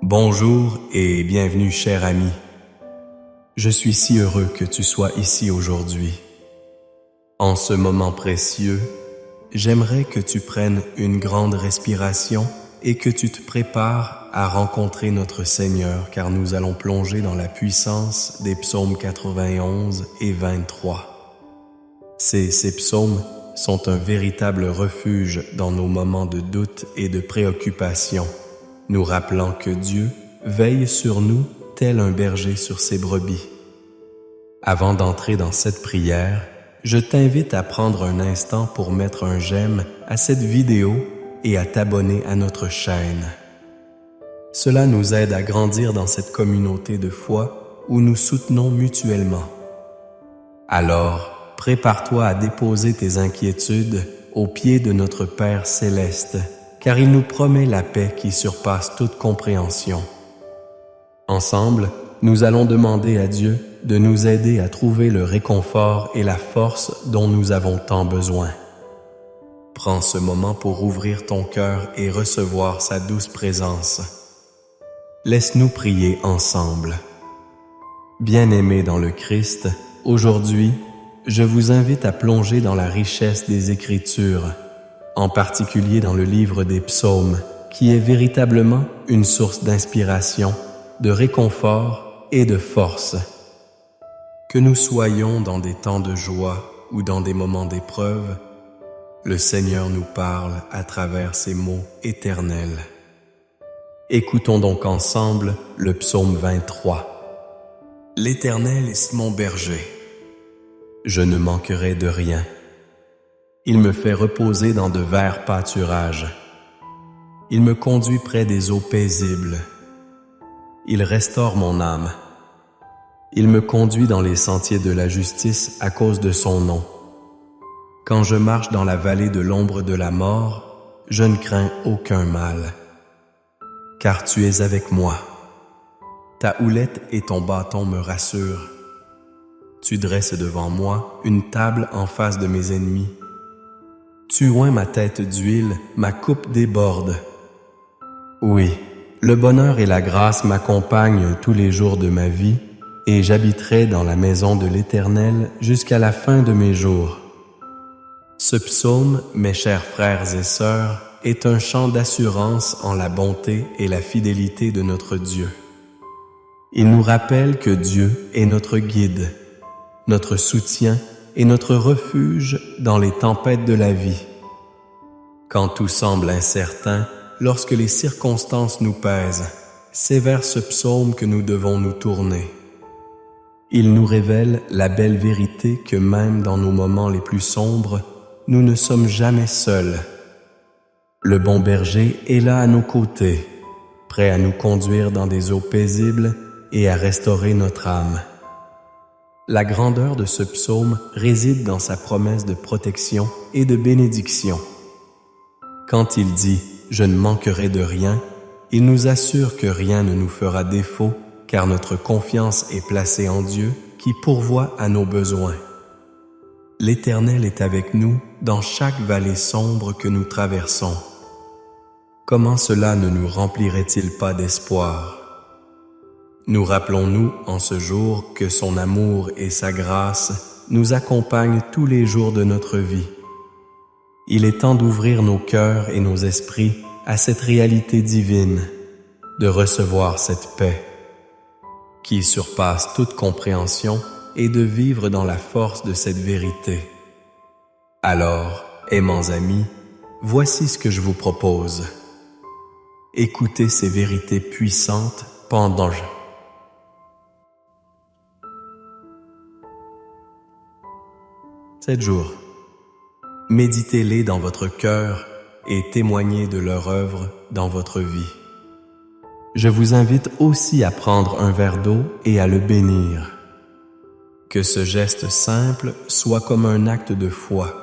Bonjour et bienvenue, cher ami. Je suis si heureux que tu sois ici aujourd'hui. En ce moment précieux, j'aimerais que tu prennes une grande respiration et que tu te prépares à rencontrer notre Seigneur, car nous allons plonger dans la puissance des psaumes 91 et 23. Ces psaumes sont un véritable refuge dans nos moments de doute et de préoccupation, nous rappelant que Dieu veille sur nous tel un berger sur ses brebis. Avant d'entrer dans cette prière, je t'invite à prendre un instant pour mettre un j'aime à cette vidéo et à t'abonner à notre chaîne. Cela nous aide à grandir dans cette communauté de foi où nous soutenons mutuellement. Alors, prépare-toi à déposer tes inquiétudes aux pieds de notre Père céleste, car il nous promet la paix qui surpasse toute compréhension. Ensemble, nous allons demander à Dieu de nous aider à trouver le réconfort et la force dont nous avons tant besoin. Prends ce moment pour ouvrir ton cœur et recevoir sa douce présence. Laisse-nous prier ensemble. Bien-aimés dans le Christ, aujourd'hui, je vous invite à plonger dans la richesse des Écritures, en particulier dans le livre des psaumes, qui est véritablement une source d'inspiration, de réconfort et de force. Que nous soyons dans des temps de joie ou dans des moments d'épreuve, le Seigneur nous parle à travers ces mots éternels. Écoutons donc ensemble le psaume 23. L'Éternel est mon berger. Je ne manquerai de rien. Il me fait reposer dans de verts pâturages. Il me conduit près des eaux paisibles. Il restaure mon âme. Il me conduit dans les sentiers de la justice à cause de son nom. Quand je marche dans la vallée de l'ombre de la mort, je ne crains aucun mal. Car tu es avec moi. Ta houlette et ton bâton me rassurent. Tu dresses devant moi une table en face de mes ennemis. Tu oins ma tête d'huile, ma coupe déborde. Oui, le bonheur et la grâce m'accompagnent tous les jours de ma vie, et j'habiterai dans la maison de l'Éternel jusqu'à la fin de mes jours. Ce psaume, mes chers frères et sœurs, est un chant d'assurance en la bonté et la fidélité de notre Dieu. Il nous rappelle que Dieu est notre guide, notre soutien et notre refuge dans les tempêtes de la vie. Quand tout semble incertain, lorsque les circonstances nous pèsent, c'est vers ce psaume que nous devons nous tourner. Il nous révèle la belle vérité que même dans nos moments les plus sombres, nous ne sommes jamais seuls. Le bon berger est là à nos côtés, prêt à nous conduire dans des eaux paisibles et à restaurer notre âme. La grandeur de ce psaume réside dans sa promesse de protection et de bénédiction. Quand il dit « Je ne manquerai de rien », il nous assure que rien ne nous fera défaut, car notre confiance est placée en Dieu qui pourvoit à nos besoins. L'Éternel est avec nous dans chaque vallée sombre que nous traversons. Comment cela ne nous remplirait-il pas d'espoir? Nous rappelons-nous en ce jour que son amour et sa grâce nous accompagnent tous les jours de notre vie. Il est temps d'ouvrir nos cœurs et nos esprits à cette réalité divine, de recevoir cette paix qui surpasse toute compréhension et de vivre dans la force de cette vérité. Alors, aimants amis, voici ce que je vous propose. Écoutez ces vérités puissantes pendant 7 jours. Méditez-les dans votre cœur et témoignez de leur œuvre dans votre vie. Je vous invite aussi à prendre un verre d'eau et à le bénir. Que ce geste simple soit comme un acte de foi,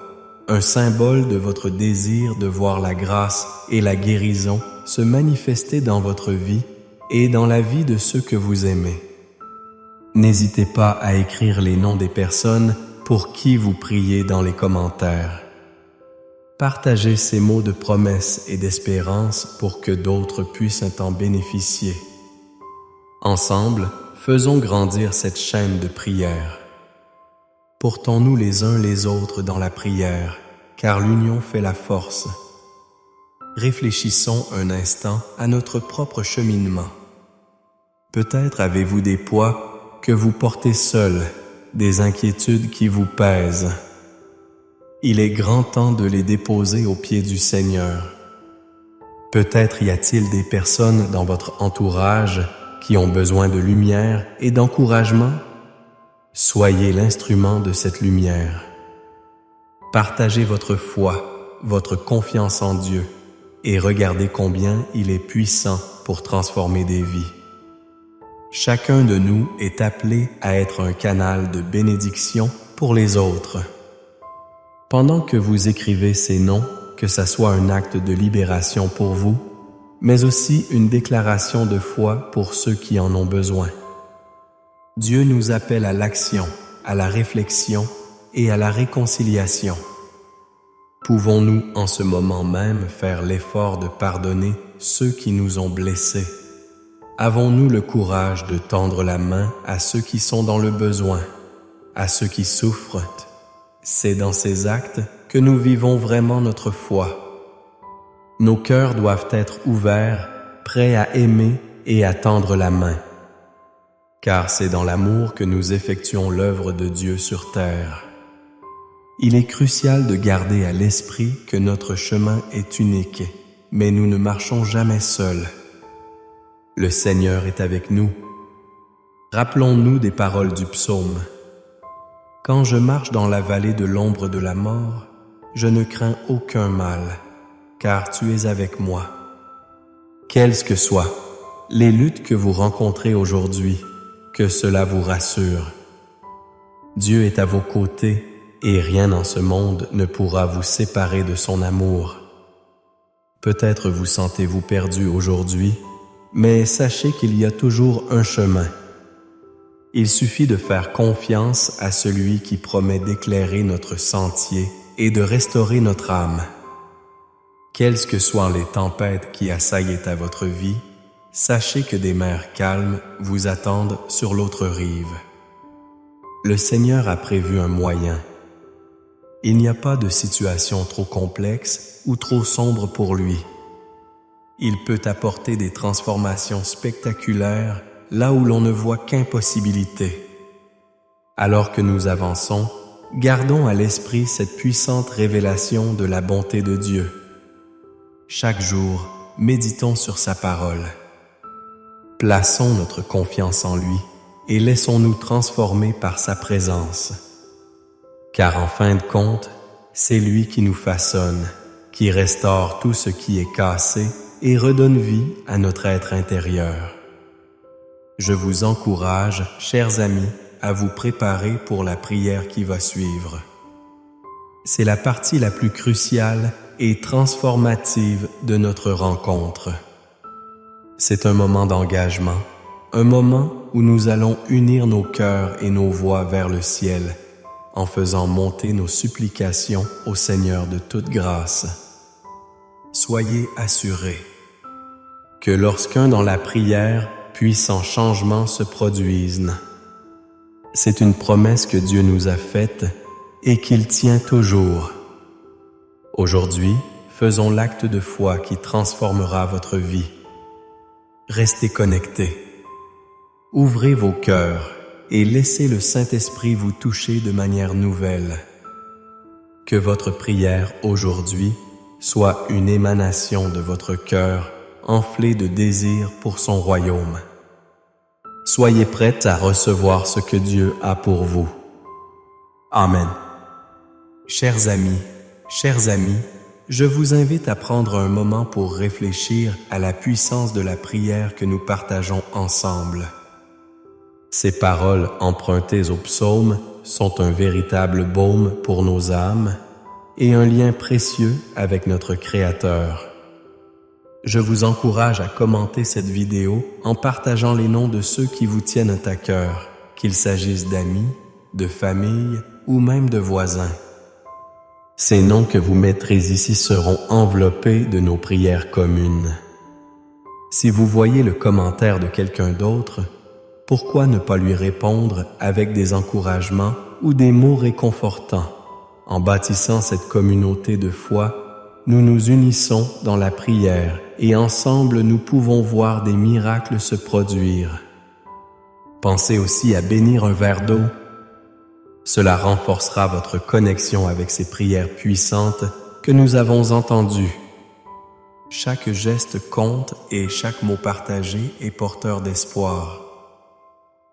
un symbole de votre désir de voir la grâce et la guérison se manifester dans votre vie et dans la vie de ceux que vous aimez. N'hésitez pas à écrire les noms des personnes pour qui vous priez dans les commentaires. Partagez ces mots de promesse et d'espérance pour que d'autres puissent en bénéficier. Ensemble, faisons grandir cette chaîne de prière. Portons-nous les uns les autres dans la prière, car l'union fait la force. Réfléchissons un instant à notre propre cheminement. Peut-être avez-vous des poids que vous portez seuls, des inquiétudes qui vous pèsent. Il est grand temps de les déposer aux pieds du Seigneur. Peut-être y a-t-il des personnes dans votre entourage qui ont besoin de lumière et d'encouragement. Soyez l'instrument de cette lumière. Partagez votre foi, votre confiance en Dieu et regardez combien il est puissant pour transformer des vies. Chacun de nous est appelé à être un canal de bénédiction pour les autres. Pendant que vous écrivez ces noms, que ça soit un acte de libération pour vous, mais aussi une déclaration de foi pour ceux qui en ont besoin. Dieu nous appelle à l'action, à la réflexion et à la réconciliation. Pouvons-nous en ce moment même faire l'effort de pardonner ceux qui nous ont blessés? Avons-nous le courage de tendre la main à ceux qui sont dans le besoin, à ceux qui souffrent? C'est dans ces actes que nous vivons vraiment notre foi. Nos cœurs doivent être ouverts, prêts à aimer et à tendre la main. Car c'est dans l'amour que nous effectuons l'œuvre de Dieu sur terre. Il est crucial de garder à l'esprit que notre chemin est unique, mais nous ne marchons jamais seuls. Le Seigneur est avec nous. Rappelons-nous des paroles du psaume. Quand je marche dans la vallée de l'ombre de la mort, je ne crains aucun mal, car tu es avec moi. Quelles que soient les luttes que vous rencontrez aujourd'hui, que cela vous rassure. Dieu est à vos côtés et rien dans ce monde ne pourra vous séparer de son amour. Peut-être vous sentez-vous perdu aujourd'hui, mais sachez qu'il y a toujours un chemin. Il suffit de faire confiance à celui qui promet d'éclairer notre sentier et de restaurer notre âme. Quelles que soient les tempêtes qui assaillent à votre vie, sachez que des mers calmes vous attendent sur l'autre rive. Le Seigneur a prévu un moyen. Il n'y a pas de situation trop complexe ou trop sombre pour lui. Il peut apporter des transformations spectaculaires là où l'on ne voit qu'impossibilité. Alors que nous avançons, gardons à l'esprit cette puissante révélation de la bonté de Dieu. Chaque jour, méditons sur sa parole. Plaçons notre confiance en lui et laissons-nous transformer par sa présence. Car en fin de compte, c'est lui qui nous façonne, qui restaure tout ce qui est cassé et redonne vie à notre être intérieur. Je vous encourage, chers amis, à vous préparer pour la prière qui va suivre. C'est la partie la plus cruciale et transformative de notre rencontre. C'est un moment d'engagement, un moment où nous allons unir nos cœurs et nos voix vers le ciel, en faisant monter nos supplications au Seigneur de toute grâce. Soyez assurés que lorsqu'un dans la prière, puissant changement se produisent. C'est une promesse que Dieu nous a faite et qu'il tient toujours. Aujourd'hui, faisons l'acte de foi qui transformera votre vie. Restez connectés. Ouvrez vos cœurs et laissez le Saint-Esprit vous toucher de manière nouvelle. Que votre prière aujourd'hui soit une émanation de votre cœur enflé de désir pour son royaume. Soyez prêts à recevoir ce que Dieu a pour vous. Amen. Chers amis, je vous invite à prendre un moment pour réfléchir à la puissance de la prière que nous partageons ensemble. Ces paroles empruntées au psaume sont un véritable baume pour nos âmes et un lien précieux avec notre Créateur. Je vous encourage à commenter cette vidéo en partageant les noms de ceux qui vous tiennent à cœur, qu'il s'agisse d'amis, de famille ou même de voisins. Ces noms que vous mettrez ici seront enveloppés de nos prières communes. Si vous voyez le commentaire de quelqu'un d'autre, pourquoi ne pas lui répondre avec des encouragements ou des mots réconfortants? En bâtissant cette communauté de foi, nous nous unissons dans la prière et ensemble nous pouvons voir des miracles se produire. Pensez aussi à bénir un verre d'eau. Cela renforcera votre connexion avec ces prières puissantes que nous avons entendues. Chaque geste compte et chaque mot partagé est porteur d'espoir.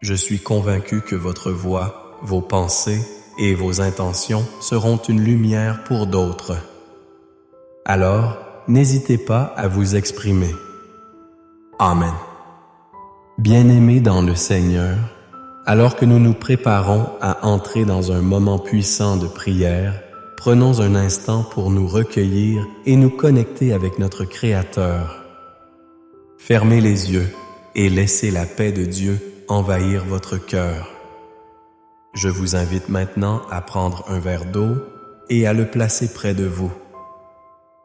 Je suis convaincu que votre voix, vos pensées et vos intentions seront une lumière pour d'autres. Alors, n'hésitez pas à vous exprimer. Amen. Bien-aimés dans le Seigneur, alors que nous nous préparons à entrer dans un moment puissant de prière, prenons un instant pour nous recueillir et nous connecter avec notre Créateur. Fermez les yeux et laissez la paix de Dieu envahir votre cœur. Je vous invite maintenant à prendre un verre d'eau et à le placer près de vous.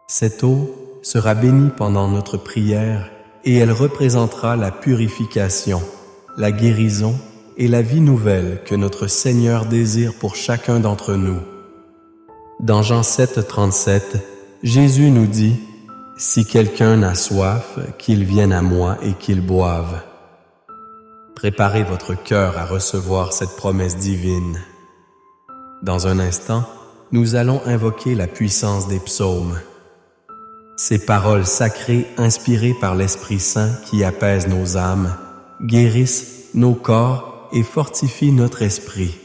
Cette eau sera bénie pendant notre prière et elle représentera la purification, la guérison et la vie nouvelle que notre Seigneur désire pour chacun d'entre nous. Dans Jean 7,37, Jésus nous dit « Si quelqu'un a soif, qu'il vienne à moi et qu'il boive. » Préparez votre cœur à recevoir cette promesse divine. Dans un instant, nous allons invoquer la puissance des psaumes. Ces paroles sacrées inspirées par l'Esprit Saint qui apaisent nos âmes, guérissent nos corps et fortifient notre esprit.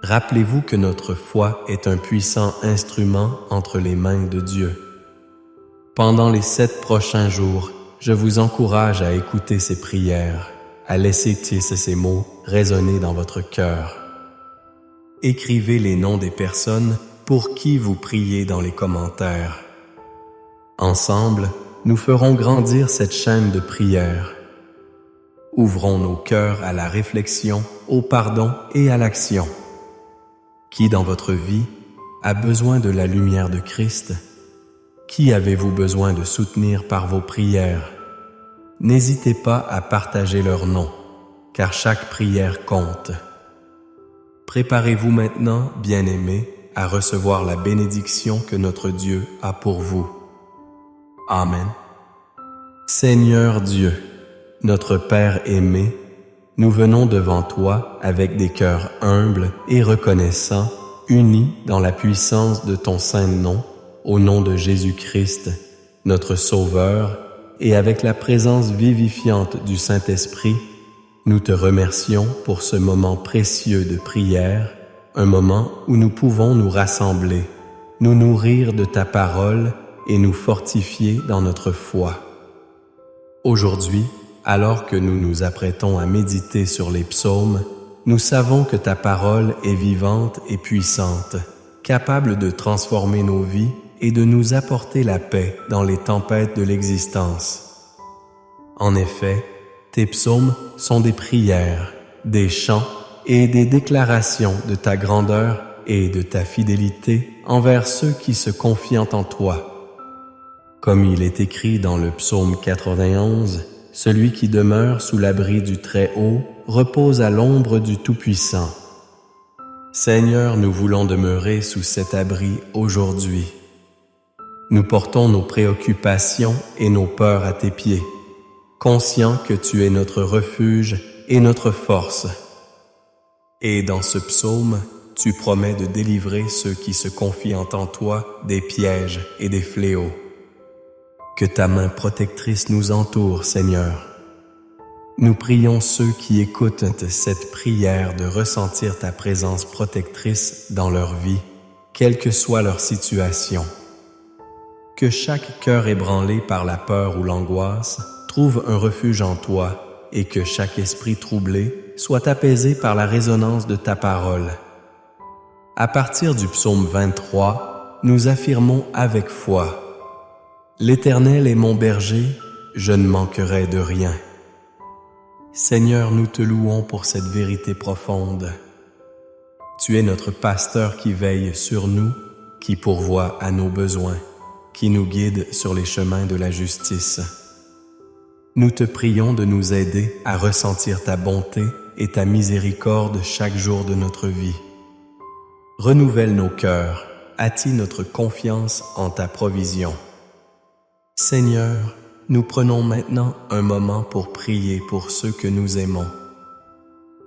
Rappelez-vous que notre foi est un puissant instrument entre les mains de Dieu. Pendant les 7 prochains jours, je vous encourage à écouter ces prières, à laisser ces mots résonner dans votre cœur. Écrivez les noms des personnes pour qui vous priez dans les commentaires. Ensemble, nous ferons grandir cette chaîne de prière. Ouvrons nos cœurs à la réflexion, au pardon et à l'action. Qui dans votre vie a besoin de la lumière de Christ? Qui avez-vous besoin de soutenir par vos prières? N'hésitez pas à partager leur nom, car chaque prière compte. Préparez-vous maintenant, bien-aimés, à recevoir la bénédiction que notre Dieu a pour vous. Amen. Seigneur Dieu, notre Père aimé, nous venons devant toi avec des cœurs humbles et reconnaissants, unis dans la puissance de ton saint nom, au nom de Jésus-Christ, notre Sauveur, et avec la présence vivifiante du Saint-Esprit, nous te remercions pour ce moment précieux de prière, un moment où nous pouvons nous rassembler, nous nourrir de ta parole et nous fortifier dans notre foi. Aujourd'hui, alors que nous nous apprêtons à méditer sur les psaumes, nous savons que ta parole est vivante et puissante, capable de transformer nos vies et de nous apporter la paix dans les tempêtes de l'existence. En effet, tes psaumes sont des prières, des chants et des déclarations de ta grandeur et de ta fidélité envers ceux qui se confient en toi. Comme il est écrit dans le psaume 91, celui qui demeure sous l'abri du Très-Haut repose à l'ombre du Tout-Puissant. Seigneur, nous voulons demeurer sous cet abri aujourd'hui. Nous portons nos préoccupations et nos peurs à tes pieds, conscients que tu es notre refuge et notre force. Et dans ce psaume, tu promets de délivrer ceux qui se confient en toi des pièges et des fléaux. Que ta main protectrice nous entoure, Seigneur. Nous prions ceux qui écoutent cette prière de ressentir ta présence protectrice dans leur vie, quelle que soit leur situation. Que chaque cœur ébranlé par la peur ou l'angoisse trouve un refuge en toi et que chaque esprit troublé soit apaisé par la résonance de ta parole. À partir du psaume 23, nous affirmons avec foi: L'Éternel est mon berger, je ne manquerai de rien. Seigneur, nous te louons pour cette vérité profonde. Tu es notre pasteur qui veille sur nous, qui pourvoit à nos besoins, qui nous guide sur les chemins de la justice. Nous te prions de nous aider à ressentir ta bonté et ta miséricorde chaque jour de notre vie. Renouvelle nos cœurs, attire notre confiance en ta provision. Seigneur, nous prenons maintenant un moment pour prier pour ceux que nous aimons.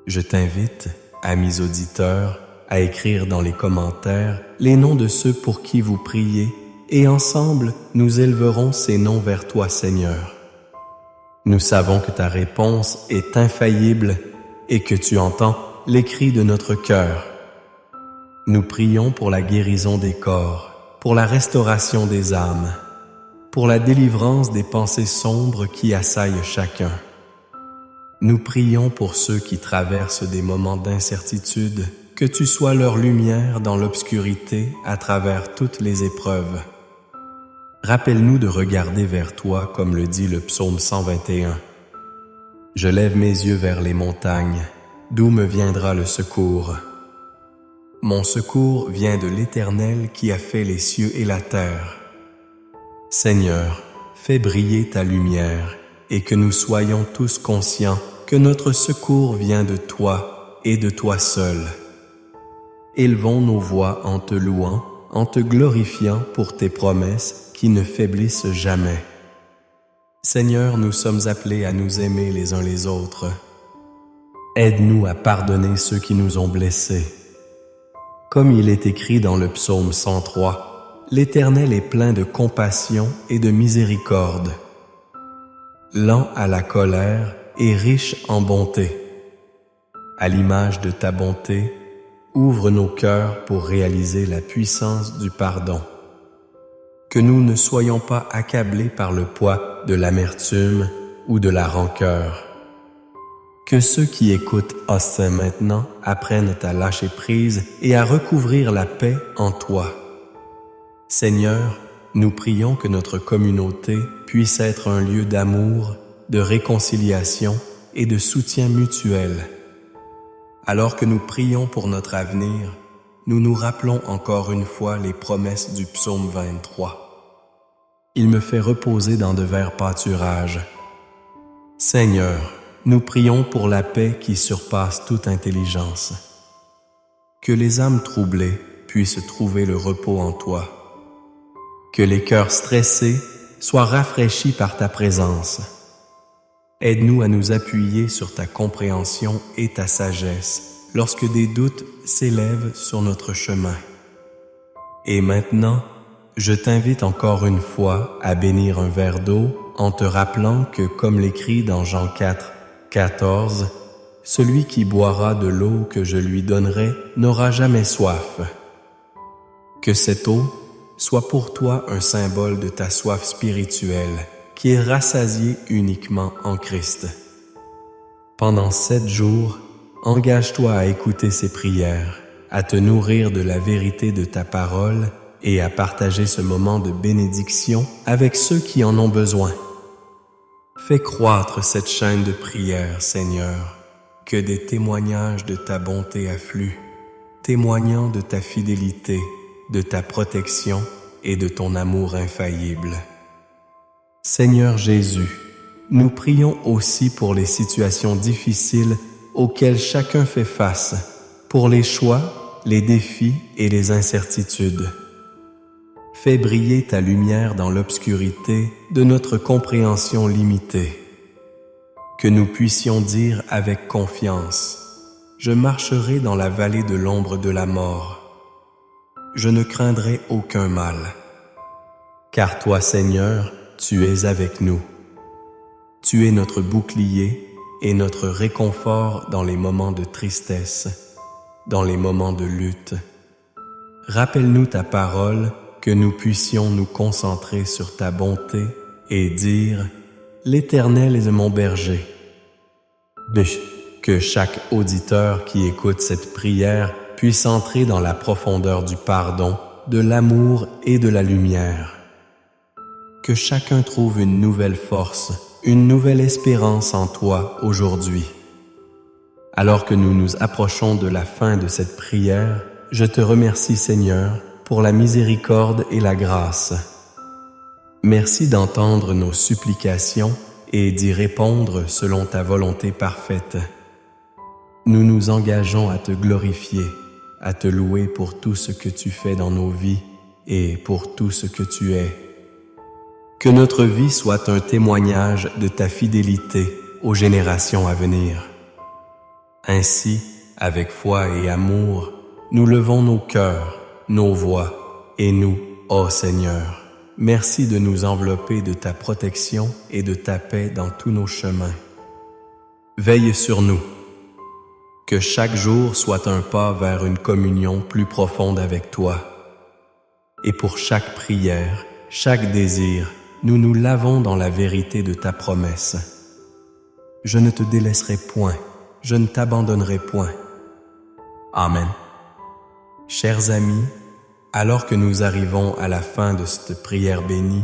Je t'invite, amis auditeurs, à écrire dans les commentaires les noms de ceux pour qui vous priez et ensemble nous élèverons ces noms vers toi, Seigneur. Nous savons que ta réponse est infaillible et que tu entends les cris de notre cœur. Nous prions pour la guérison des corps, pour la restauration des âmes, pour la délivrance des pensées sombres qui assaillent chacun. Nous prions pour ceux qui traversent des moments d'incertitude, que tu sois leur lumière dans l'obscurité à travers toutes les épreuves. Rappelle-nous de regarder vers toi comme le dit le psaume 121. Je lève mes yeux vers les montagnes, d'où me viendra le secours? Mon secours vient de l'Éternel qui a fait les cieux et la terre. Seigneur, fais briller ta lumière et que nous soyons tous conscients que notre secours vient de toi et de toi seul. Élevons nos voix en te louant, en te glorifiant pour tes promesses qui ne faiblissent jamais. Seigneur, nous sommes appelés à nous aimer les uns les autres. Aide-nous à pardonner ceux qui nous ont blessés. Comme il est écrit dans le psaume 103, l'Éternel est plein de compassion et de miséricorde, lent à la colère et riche en bonté. À l'image de ta bonté, ouvre nos cœurs pour réaliser la puissance du pardon. Que nous ne soyons pas accablés par le poids de l'amertume ou de la rancœur. Que ceux qui écoutent Austin maintenant apprennent à lâcher prise et à recouvrir la paix en toi. Seigneur, nous prions que notre communauté puisse être un lieu d'amour, de réconciliation et de soutien mutuel. Alors que nous prions pour notre avenir, nous nous rappelons encore une fois les promesses du psaume 23. Il me fait reposer dans de verts pâturages. Seigneur, nous prions pour la paix qui surpasse toute intelligence. Que les âmes troublées puissent trouver le repos en toi. Que les cœurs stressés soient rafraîchis par ta présence. Aide-nous à nous appuyer sur ta compréhension et ta sagesse lorsque des doutes s'élèvent sur notre chemin. Et maintenant, je t'invite encore une fois à bénir un verre d'eau en te rappelant que, comme l'écrit dans Jean 4, 14, « Celui qui boira de l'eau que je lui donnerai n'aura jamais soif. » Que cette eau soit pour toi un symbole de ta soif spirituelle qui est rassasiée uniquement en Christ. Pendant 7 jours, engage-toi à écouter ces prières, à te nourrir de la vérité de ta parole et à partager ce moment de bénédiction avec ceux qui en ont besoin. Fais croître cette chaîne de prières, Seigneur, que des témoignages de ta bonté affluent, témoignant de ta fidélité, de ta protection et de ton amour infaillible. Seigneur Jésus, nous prions aussi pour les situations difficiles auxquelles chacun fait face, pour les choix, les défis et les incertitudes. Fais briller ta lumière dans l'obscurité de notre compréhension limitée. Que nous puissions dire avec confiance, « Je marcherai dans la vallée de l'ombre de la mort. Je ne craindrai aucun mal. Car toi, Seigneur, tu es avec nous. Tu es notre bouclier et notre réconfort dans les moments de tristesse, dans les moments de lutte. Rappelle-nous ta parole, que nous puissions nous concentrer sur ta bonté et dire « L'Éternel est mon berger ». Que chaque auditeur qui écoute cette prière puisse entrer dans la profondeur du pardon, de l'amour et de la lumière. Que chacun trouve une nouvelle force, une nouvelle espérance en toi aujourd'hui. Alors que nous nous approchons de la fin de cette prière, je te remercie, Seigneur, pour la miséricorde et la grâce. Merci d'entendre nos supplications et d'y répondre selon ta volonté parfaite. Nous nous engageons à te glorifier, à te louer pour tout ce que tu fais dans nos vies et pour tout ce que tu es. Que notre vie soit un témoignage de ta fidélité aux générations à venir. Ainsi, avec foi et amour, nous levons nos cœurs, nos voix, et nous, ô Seigneur, merci de nous envelopper de ta protection et de ta paix dans tous nos chemins. Veille sur nous. Que chaque jour soit un pas vers une communion plus profonde avec toi. Et pour chaque prière, chaque désir, nous nous lavons dans la vérité de ta promesse. Je ne te délaisserai point, je ne t'abandonnerai point. Amen. Chers amis, alors que nous arrivons à la fin de cette prière bénie,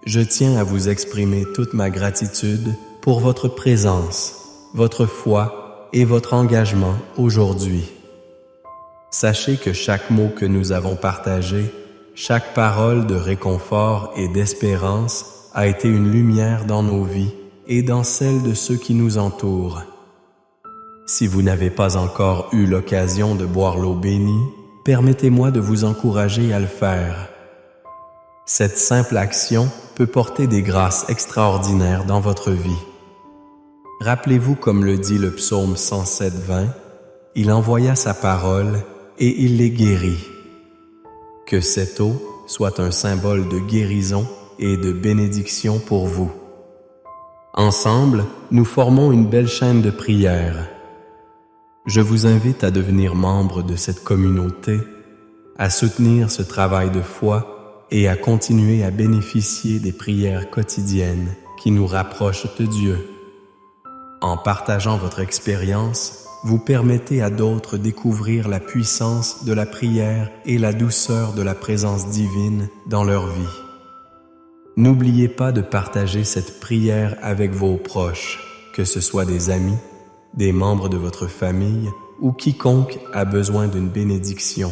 je tiens à vous exprimer toute ma gratitude pour votre présence, votre foi et votre engagement aujourd'hui. Sachez que chaque mot que nous avons partagé, chaque parole de réconfort et d'espérance a été une lumière dans nos vies et dans celles de ceux qui nous entourent. Si vous n'avez pas encore eu l'occasion de boire l'eau bénie, permettez-moi de vous encourager à le faire. Cette simple action peut porter des grâces extraordinaires dans votre vie. Rappelez-vous, comme le dit le psaume 107:20, « Il envoya sa parole et il les guérit ». Que cette eau soit un symbole de guérison et de bénédiction pour vous. Ensemble, nous formons une belle chaîne de prière. Je vous invite à devenir membre de cette communauté, à soutenir ce travail de foi et à continuer à bénéficier des prières quotidiennes qui nous rapprochent de Dieu. En partageant votre expérience, vous permettez à d'autres de découvrir la puissance de la prière et la douceur de la présence divine dans leur vie. N'oubliez pas de partager cette prière avec vos proches, que ce soit des amis, des membres de votre famille ou quiconque a besoin d'une bénédiction.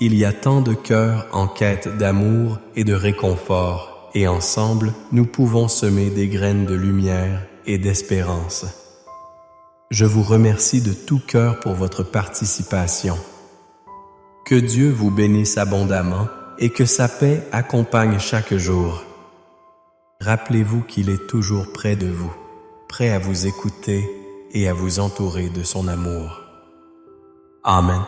Il y a tant de cœurs en quête d'amour et de réconfort, et ensemble, nous pouvons semer des graines de lumière et d'espérance. Je vous remercie de tout cœur pour votre participation. Que Dieu vous bénisse abondamment et que sa paix accompagne chaque jour. Rappelez-vous qu'il est toujours près de vous, prêt à vous écouter et à vous entourer de son amour. Amen.